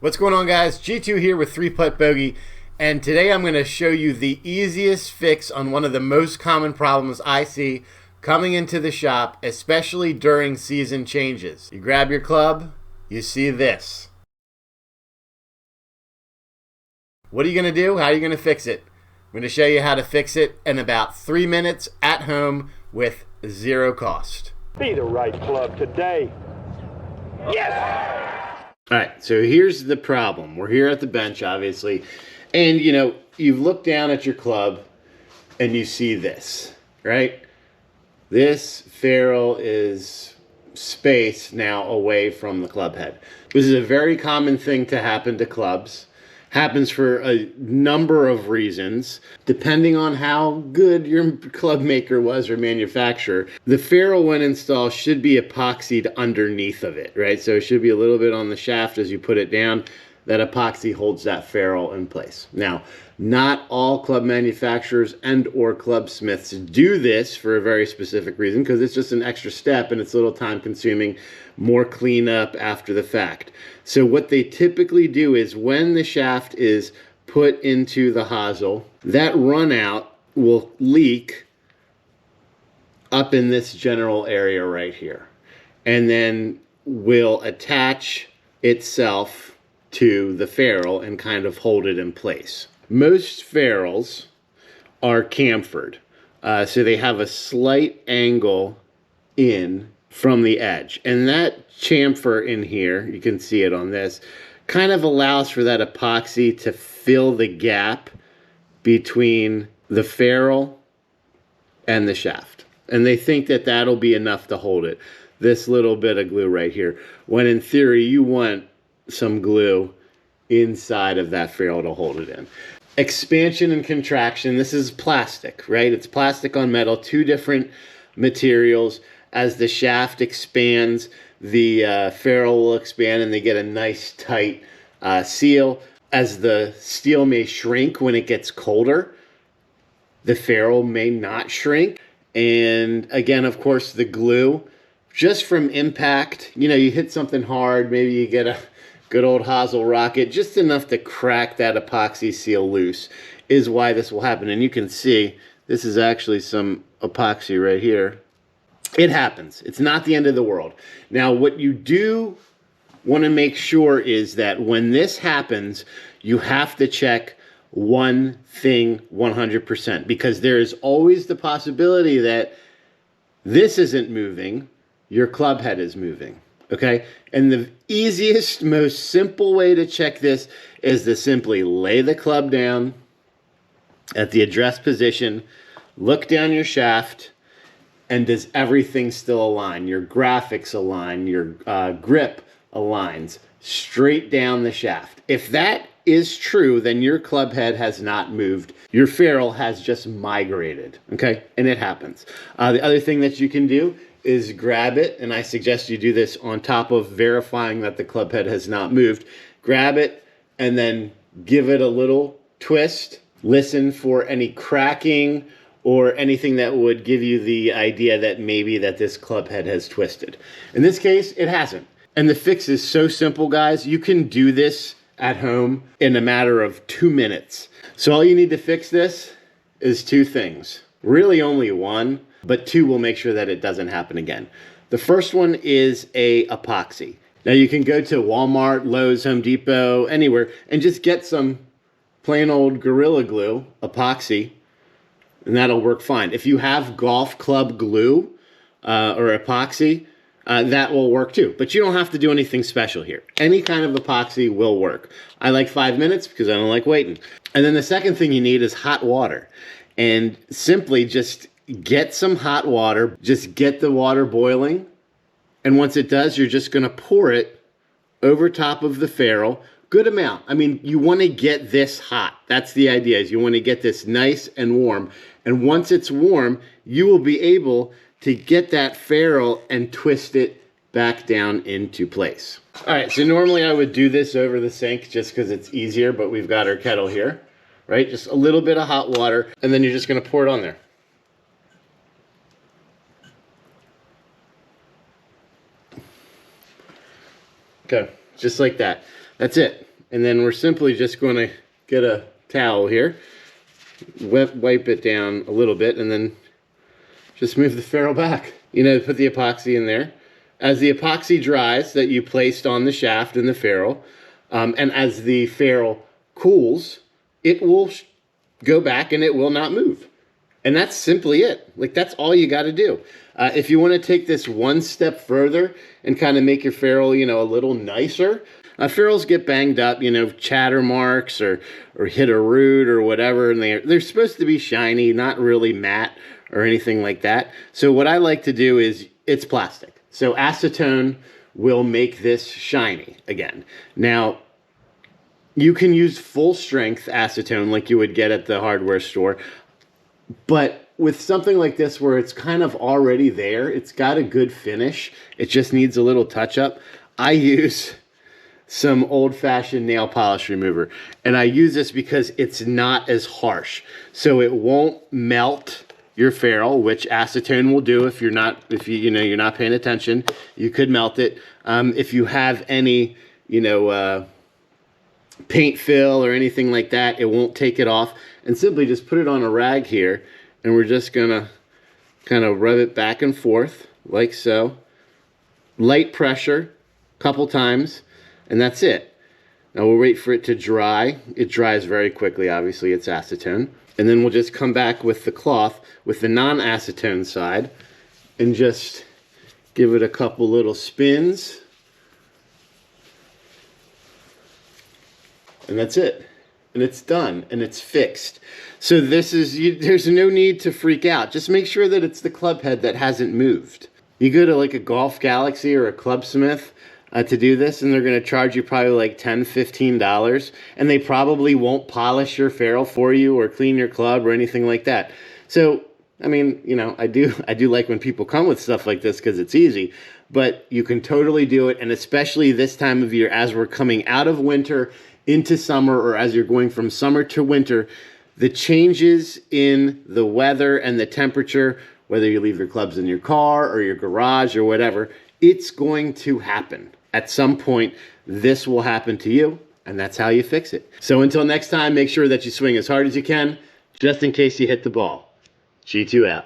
What's going on, guys? G2 here with 3-Putt Bogey, and today I'm going to show you the easiest fix on one of the most common problems I see coming into the shop, especially during season changes. You grab your club, you see this. What are you going to do? How are you going to fix it? I'm going to show you how to fix it in about 3 minutes at home with zero cost. Be the right club today. Yes! All right, so here's the problem. We're here at the bench, obviously, and you've looked down at your club and you see this, right? This ferrule is spaced now away from the club head. This is a very common thing to happen to clubs. Happens for a number of reasons, depending on how good your club maker was or manufacturer. The ferrule, when installed, should be epoxied underneath of it, right? So it should be a little bit on the shaft as you put it down. That epoxy holds that ferrule in place. Now, not all club manufacturers and or clubsmiths do this for a very specific reason, because it's just an extra step and it's a little time consuming, more cleanup after the fact. So what they typically do is when the shaft is put into the hosel, that runout will leak up in this general area right here, and then will attach itself to the ferrule and kind of hold it in place. Most ferrules are chamfered, so they have a slight angle in from the edge, and that chamfer in here, you can see it on this, kind of allows for that epoxy to fill the gap between the ferrule and the shaft, and they think that that'll be enough to hold it, this little bit of glue right here, when in theory you want some glue inside of that ferrule to hold it in. Expansion and contraction, this is plastic, right? It's plastic on metal, two different materials. As the shaft expands, the ferrule will expand and they get a nice tight seal. As the steel may shrink when it gets colder, the ferrule may not shrink. And again, of course, the glue, just from impact, you hit something hard, maybe you get a good old hosel rocket, just enough to crack that epoxy seal loose is why this will happen. And you can see, this is actually some epoxy right here. It happens. It's not the end of the world. Now, what you do want to make sure is that when this happens, you have to check one thing 100%, because there is always the possibility that this isn't moving, your club head is moving. Okay, and the easiest, most simple way to check this is to simply lay the club down at the addressed position, look down your shaft, and does everything still align? Your graphics align, your grip aligns straight down the shaft. If that is true, then your club head has not moved. Your ferrule has just migrated, okay? And it happens. The other thing that you can do is grab it, and I suggest you do this on top of verifying that the club head has not moved. Grab it and then give it a little twist. Listen for any cracking or anything that would give you the idea that maybe that this club head has twisted. In this case, it hasn't. And the fix is so simple, guys. You can do this at home in a matter of 2 minutes. So all you need to fix this is two things. Really only one, but two will make sure that it doesn't happen again. The first one is a epoxy. Now you can go to Walmart, Lowe's, Home Depot, anywhere, and just get some plain old Gorilla Glue epoxy, and that'll work fine. If you have golf club glue or epoxy, that will work too. But you don't have to do anything special here. Any kind of epoxy will work. I like 5 minutes because I don't like waiting. And then the second thing you need is hot water. And simply just get some hot water, just get the water boiling, and once it does, you're just going to pour it over top of the ferrule. Good amount. I mean, you want to get this hot. That's the idea, is you want to get this nice and warm. And once it's warm, you will be able to get that ferrule and twist it back down into place. All right, so normally I would do this over the sink just because it's easier, but we've got our kettle here, right? Just a little bit of hot water, and then you're just going to pour it on there. Okay, just like that. That's it. And then we're simply just going to get a towel here, wipe it down a little bit, and then just move the ferrule back. You know, put the epoxy in there. As the epoxy dries that you placed on the shaft and the ferrule, and as the ferrule cools, it will go back and it will not move. And that's simply it. Like, that's all you got to do. If you want to take this one step further and kind of make your ferrule, you know, a little nicer, ferrules get banged up, you know, chatter marks or hit a root or whatever, and they're supposed to be shiny, not really matte or anything like that. So what I like to do is, it's plastic. So acetone will make this shiny again. Now, you can use full strength acetone like you would get at the hardware store, but with something like this where it's kind of already there, it's got a good finish, it just needs a little touch up, I use some old-fashioned nail polish remover. And I use this because it's not as harsh. So it won't melt your ferrule, which acetone will do if you're not paying attention. You could melt it. If you have any, you know, paint fill or anything like that, it won't take it off. And simply just put it on a rag here, and we're just gonna kind of rub it back and forth like so. Light pressure, couple times, and that's it. Now we'll wait for it to dry. It dries very quickly, obviously, it's acetone. And then we'll just come back with the cloth with the non-acetone side and just give it a couple little spins. And that's it. And it's done, and it's fixed. So this is, there's no need to freak out. Just make sure that it's the club head that hasn't moved. You go to like a Golf Galaxy or a Clubsmith to do this, and they're going to charge you probably like $10, $15, and they probably won't polish your ferrule for you or clean your club or anything like that. So, I mean, you know, I do like when people come with stuff like this because it's easy, but you can totally do it, and especially this time of year as we're coming out of winter into summer, or as you're going from summer to winter, the changes in the weather and the temperature, whether you leave your clubs in your car or your garage or whatever, it's going to happen. At some point, this will happen to you, and that's how you fix it. So until next time, make sure that you swing as hard as you can, just in case you hit the ball. G2 out.